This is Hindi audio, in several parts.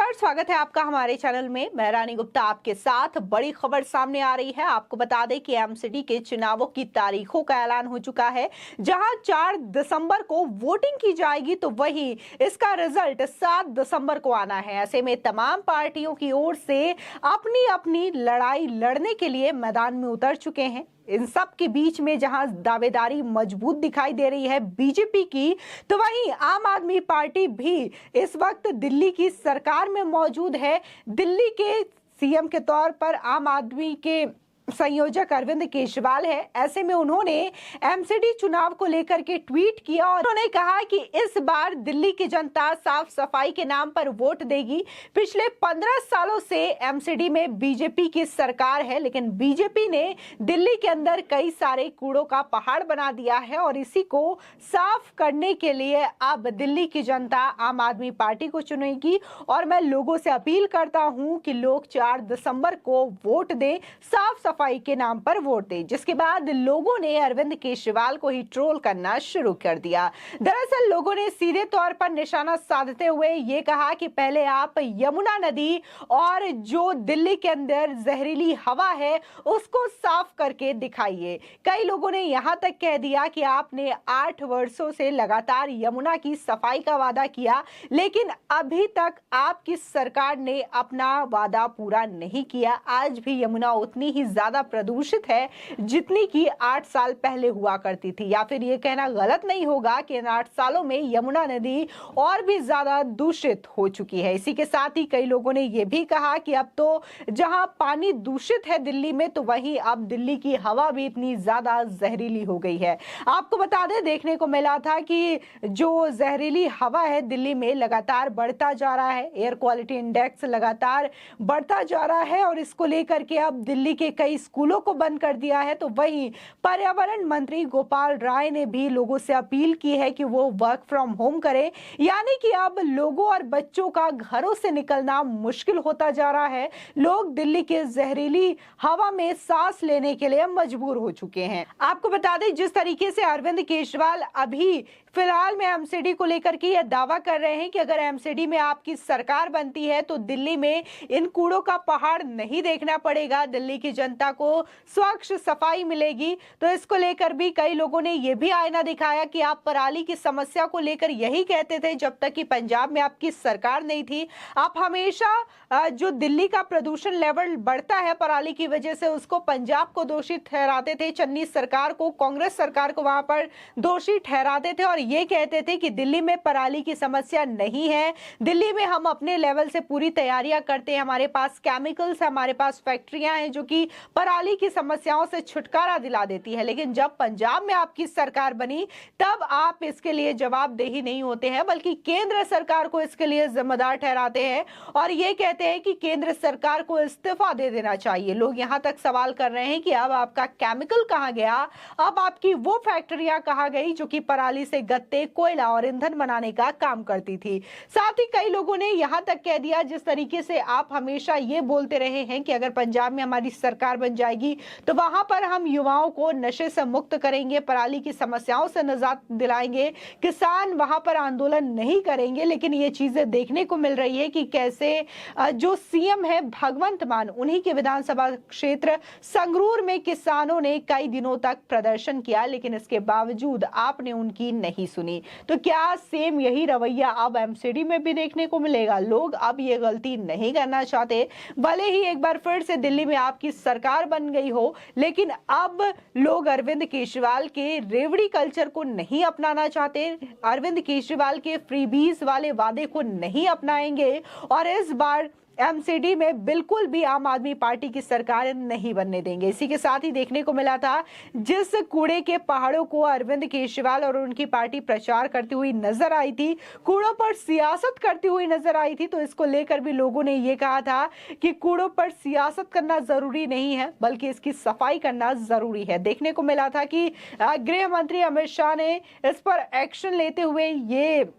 नमस्कार, स्वागत है आपका हमारे चैनल में। मैं रानी गुप्ता आपके साथ। बड़ी खबर सामने आ रही है। आपको बता दें कि एमसीडी के चुनावों की तारीखों का ऐलान हो चुका है। जहां 4 दिसंबर को वोटिंग की जाएगी तो वहीं इसका रिजल्ट 7 दिसंबर को आना है। ऐसे में तमाम पार्टियों की ओर से अपनी अपनी लड़ाई लड़ने के लिए मैदान में उतर चुके हैं। इन सब के बीच में जहां दावेदारी मजबूत दिखाई दे रही है बीजेपी की, तो वहीं आम आदमी पार्टी भी इस वक्त दिल्ली की सरकार में मौजूद है। दिल्ली के सीएम के तौर पर आम आदमी के संयोजक अरविंद केजरीवाल है। ऐसे में उन्होंने एमसीडी चुनाव को लेकर के ट्वीट किया और उन्होंने कहा कि इस बार दिल्ली की जनता साफ सफाई के नाम पर वोट देगी। पिछले 15 सालों से एमसीडी में बीजेपी की सरकार है, लेकिन बीजेपी ने दिल्ली के अंदर कई सारे कूड़ों का पहाड़ बना दिया है और इसी को साफ करने के लिए अब दिल्ली की जनता आम आदमी पार्टी को चुनेगी। और मैं लोगों से अपील करता हूं कि लोग 4 दिसंबर को वोट दें, साफ सफाई के नाम पर वोट दें। जिसके बाद लोगों ने अरविंद केजरीवाल को ही ट्रोल करना शुरू कर दिया। दरअसल लोगों ने सीधे तौर पर निशाना साधते हुए ये कहा कि पहले आप यमुना नदी और जो दिल्ली के अंदर जहरीली हवा है उसको साफ करके दिखाइए। कई लोगों ने यहां तक कह दिया कि आपने 8 वर्षों से लगातार यमुना की सफाई का वादा किया, लेकिन अभी तक आपकी सरकार ने अपना वादा पूरा नहीं किया। आज भी यमुना उतनी ही ज्यादा प्रदूषित है जितनी कि 8 साल पहले हुआ करती थी। या फिर ये कहना गलत नहीं होगा कि इन 8 सालों में यमुना नदी और भी ज्यादा दूषित हो चुकी है। इसी के साथ ही कई लोगों ने यह भी कहा कि अब तो जहां पानी दूषित है दिल्ली में, तो वहीं अब दिल्ली की हवा भी इतनी ज्यादा जहरीली हो गई है। आपको बता दें, देखने को मिला था कि जो जहरीली हवा है दिल्ली में लगातार बढ़ता जा रहा है। एयर क्वालिटी इंडेक्स लगातार बढ़ता जा रहा है और इसको लेकर के अब दिल्ली के कई स्कूलों को बंद कर दिया है। तो वहीं पर्यावरण मंत्री गोपाल राय ने भी लोगों से अपील की है कि वो वर्क फ्रॉम होम करें। यानी कि अब लोगों और बच्चों का घरों से निकलना मुश्किल होता जा रहा है। लोग दिल्ली के जहरीली हवा में सांस लेने के लिए मजबूर हो चुके हैं। आपको बता दें, जिस तरीके से अरविंद केजरीवाल अभी फिलहाल में एमसीडी को लेकर के यह दावा कर रहे हैं कि अगर एमसीडी में आपकी सरकार बनती है तो दिल्ली में इन कूड़ों का पहाड़ नहीं देखना पड़ेगा, दिल्ली की जनता को स्वच्छ सफाई मिलेगी। तो इसको लेकर भी कई लोगों ने यह भी आईना दिखाया कि आप पराली की समस्या को लेकर यही कहते थे जब तक कि पंजाब में आपकी सरकार नहीं थी। आप हमेशा जो दिल्ली का प्रदूषण लेवल बढ़ता है पराली की वजह से, उसको पंजाब को दोषी ठहराते थे, चन्नी सरकार को, कांग्रेस सरकार को वहां पर दोषी ठहराते थे और ये कहते थे कि दिल्ली में पराली की समस्या नहीं है, दिल्ली में हम अपने लेवल से पूरी तैयारियां करते हैं, हमारे पास केमिकल्स, हमारे पास फैक्ट्रियां हैं जो कि पराली की समस्याओं से छुटकारा दिला देती है। लेकिन जब पंजाब में आपकी सरकार बनी तब आप इसके लिए जवाबदेही नहीं होते हैं, बल्कि केंद्र सरकार को इसके लिए जिम्मेदार ठहराते हैं और ये कहते हैं कि केंद्र सरकार को इस्तीफा दे देना चाहिए। लोग यहां तक सवाल कर रहे हैं कि अब आपका केमिकल कहां गया, अब आपकी वो फैक्ट्रियां कहां गई जो कि पराली से गत्ते, कोयला और ईंधन बनाने का काम करती थी। साथ ही कई लोगों ने यहां तक कह दिया, जिस तरीके से आप हमेशा ये बोलते रहे हैं कि अगर पंजाब में हमारी सरकार बन जाएगी तो वहां पर हम युवाओं को नशे से मुक्त करेंगे, पराली की समस्याओं से निजात दिलाएंगे, किसान वहां पर आंदोलन नहीं करेंगे। लेकिन ये चीजें देखने को मिल रही है कि कैसे जो सीएम है भगवंत मान, उन्हीं के विधानसभा क्षेत्र संगरूर में किसानों ने कई दिनों तक प्रदर्शन किया, लेकिन इसके बावजूद आपने उनकी नहीं सुनी। तो क्या सेम यही रवैया अब एमसीडी में भी देखने को मिलेगा? लोग अब ये गलती नहीं करना चाहते, भले ही एक बार फिर से दिल्ली में आपकी सरकार बन गई हो, लेकिन अब लोग अरविंद केजरीवाल के रेवड़ी कल्चर को नहीं अपनाना चाहते, अरविंद केजरीवाल के फ्रीबीज वाले वादे को नहीं अपनाएंगे और इस बार एमसीडी में बिल्कुल भी आम आदमी पार्टी की सरकार नहीं बनने देंगे। इसी के साथ ही देखने को मिला था, जिस कूड़े के पहाड़ों को अरविंद केजरीवाल और उनकी पार्टी प्रचार करती हुई नजर आई थी, कूड़ों पर सियासत करती हुई नजर आई थी, तो इसको लेकर भी लोगों ने यह कहा था कि कूड़ों पर सियासत करना जरूरी नहीं है, बल्कि इसकी सफाई करना जरूरी है। देखने को मिला था कि गृह मंत्री अमित शाह ने इस पर एक्शन लेते हुए ये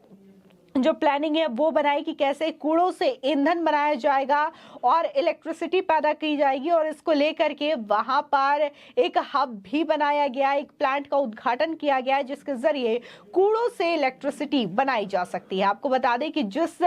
जो प्लानिंग है वो बनाई कि कैसे कूड़ों से ईंधन बनाया जाएगा और इलेक्ट्रिसिटी पैदा की जाएगी, और इसको लेकर के वहां पर एक हब भी बनाया गया, एक प्लांट का उद्घाटन किया गया जिसके जरिए कूड़ों से इलेक्ट्रिसिटी बनाई जा सकती है। आपको बता दें कि जिस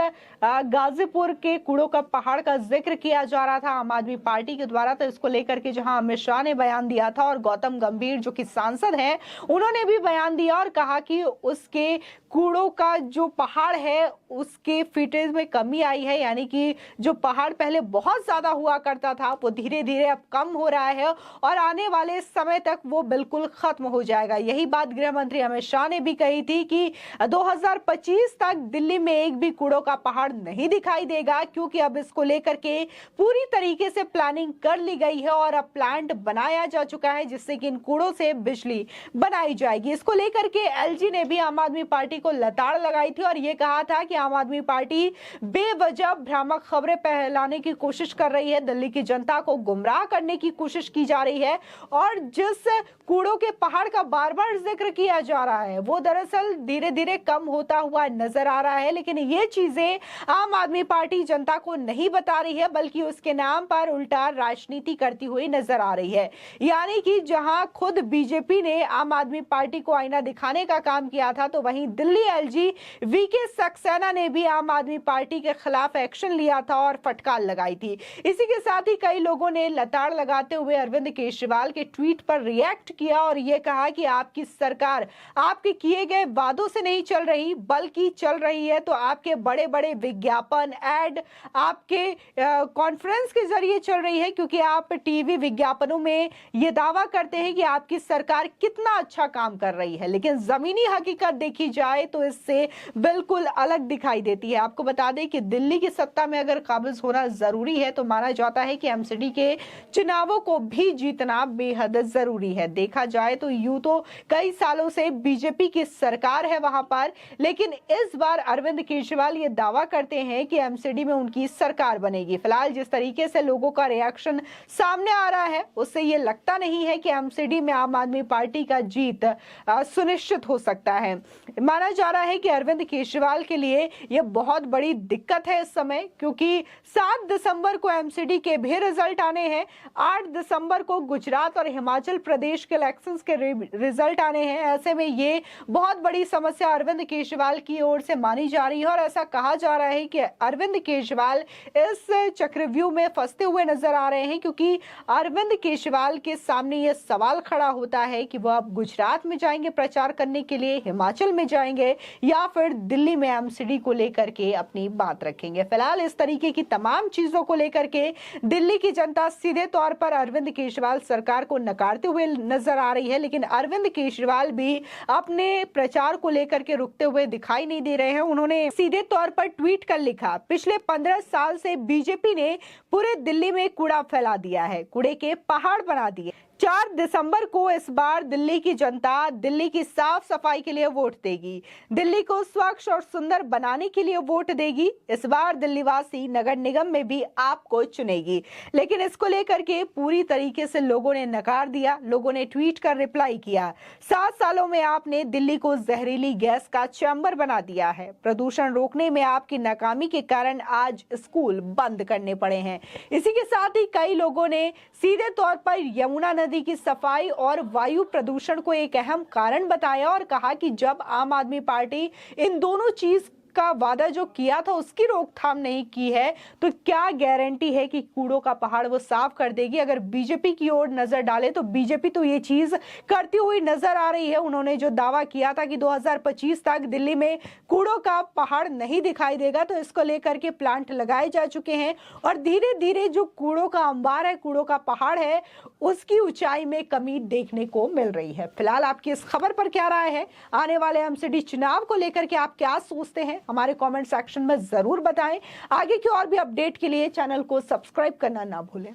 गाजीपुर के कूड़ों का पहाड़ का जिक्र किया जा रहा था आम आदमी पार्टी के द्वारा, तो इसको लेकर के जहां अमित शाह ने बयान दिया था और गौतम गंभीर जो कि सांसद हैं उन्होंने भी बयान दिया और कहा कि उसके कूड़ों का जो पहाड़ है उसके फीटेज में कमी आई है, यानी कि जो पहाड़ पहले बहुत ज्यादा हुआ करता था वो धीरे धीरे अब कम हो रहा है और आने वाले समय तक वो बिल्कुल खत्म हो जाएगा। यही बात गृह मंत्री अमित शाह ने भी कही थी कि 2025 तक दिल्ली में एक भी कूड़ों का पहाड़ नहीं दिखाई देगा, क्योंकि अब इसको लेकर के पूरी तरीके से प्लानिंग कर ली गई है और अब प्लांट बनाया जा चुका है जिससे कि इन कूड़ों से बिजली बनाई जाएगी। इसको लेकर के एलजी ने भी आम आदमी पार्टी को लताड़ लगाई थी और ये कहा था कि आम आदमी पार्टी बेवजह भ्रामक खबरें फैलाने की कोशिश कर रही है, दिल्ली की जनता को गुमराह करने की कोशिश की जा रही है, और जिस कूड़ों के पहाड़ का बार बार जिक्र किया जा रहा है वो दरअसल धीरे धीरे कम होता हुआ नजर आ रहा है। लेकिन ये चीजें आम आदमी पार्टी जनता को नहीं बता रही है, बल्कि उसके नाम पर उल्टा राजनीति करती हुई नजर आ रही है। यानी कि जहां खुद बीजेपी ने आम आदमी पार्टी को आईना दिखाने का काम किया था, तो वहीं दिल्ली एलजी वीके सक्सेना ने भी आम आदमी पार्टी के खिलाफ एक्शन लिया था और फटकार लगाई थी। इसी के साथ ही कई लोगों ने लताड़ लगाते हुए अरविंद केजरीवाल के ट्वीट पर रिएक्ट किया और यह कहा कि आपकी सरकार आपके किए गए वादों से नहीं चल रही, बल्कि चल रही है तो आपके बड़े बड़े विज्ञापन ऐड आपके कॉन्फ्रेंस के जरिए चल रही है, क्योंकि आप टीवी विज्ञापनों में यह दावा करते हैं कि आपकी सरकार कितना अच्छा काम कर रही है, लेकिन जमीनी हकीकत देखी जाए तो इससे बिल्कुल अलग दिखाई देती है। आपको बता दें कि दिल्ली की सत्ता में अगर काबिज होना जरूरी है तो माना जाता है कि एमसीडी के चुनावों को भी जीतना बेहद जरूरी है। देखा जाए तो यूं तो कई सालों से बीजेपी की सरकार है वहां पर, लेकिन इस बार अरविंद केजरीवाल ये दावा करते हैं कि एमसीडी में उनकी सरकार बनेगी। फिलहाल जिस तरीके से लोगों का रिएक्शन सामने आ रहा है उससे ये लगता नहीं है कि एमसीडी में आम आदमी पार्टी का जीत सुनिश्चित हो सकता है। माना जा रहा है कि अरविंद केजरीवाल के लिए यह बहुत बड़ी दिक्कत है इस समय, क्योंकि 7 दिसंबर को एमसीडी के भी रिजल्ट आने हैं, 8 दिसंबर को गुजरात और हिमाचल प्रदेश के इलेक्शंस के रिजल्ट आने हैं। ऐसे में ये बहुत बड़ी समस्या अरविंद केजरीवाल की ओर से मानी जा रही है और ऐसा कहा जा रहा है कि अरविंद केजरीवाल इस चक्रव्यूह में फंसते हुए नजर आ रहे हैं, क्योंकि अरविंद केजरीवाल के सामने यह सवाल खड़ा होता है कि वह अब गुजरात में जाएंगे प्रचार करने के लिए, हिमाचल में जाएंगे या फिर दिल्ली में एमसीडी को लेकर के अपनी बात रखेंगे। फिलहाल इस तरीके की तमाम चीजों को लेकर के दिल्ली की जनता सीधे तौर पर अरविंद केजरीवाल सरकार को नकारते हुए नजर आ रही है, लेकिन अरविंद केजरीवाल भी अपने प्रचार को लेकर के रुकते हुए दिखाई नहीं दे रहे हैं। उन्होंने सीधे तौर पर ट्वीट कर लिखा, पिछले 15 साल से बीजेपी ने पूरे दिल्ली में कूड़ा फैला दिया है, कूड़े के पहाड़ बना दिए। 4 दिसंबर को इस बार दिल्ली की जनता दिल्ली की साफ सफाई के लिए वोट देगी, दिल्ली को स्वच्छ और सुंदर बनाने के लिए वोट देगी। इस बार दिल्ली वासी नगर निगम में भी आपको चुनेगी। लेकिन इसको लेकर के पूरी तरीके से लोगों ने नकार दिया। लोगों ने ट्वीट कर रिप्लाई किया, 7 सालों में आपने दिल्ली को जहरीली गैस का चैम्बर बना दिया है, प्रदूषण रोकने में आपकी नाकामी के कारण आज स्कूल बंद करने पड़े हैं। इसी के साथ ही कई लोगों ने सीधे तौर पर यमुना नदी की सफाई और वायु प्रदूषण को एक अहम कारण बताया और कहा कि जब आम आदमी पार्टी इन दोनों चीज का वादा जो किया था उसकी रोकथाम नहीं की है, तो क्या गारंटी है कि कूड़ों का पहाड़ वो साफ कर देगी। अगर बीजेपी की ओर नजर डाले तो बीजेपी तो ये चीज करती हुई नजर आ रही है। उन्होंने जो दावा किया था कि 2025 तक दिल्ली में कूड़ों का पहाड़ नहीं दिखाई देगा, तो इसको लेकर के प्लांट लगाए जा चुके हैं और धीरे धीरे जो कूड़ों का अंबार है, कूड़ों का पहाड़ है, उसकी ऊंचाई में कमी देखने को मिल रही है। फिलहाल आपकी इस खबर पर क्या राय है, आने वाले एमसीडी चुनाव को लेकर के आप क्या सोचते हैं, हमारे कमेंट सेक्शन में जरूर बताएं। आगे की और भी अपडेट के लिए चैनल को सब्सक्राइब करना ना भूलें।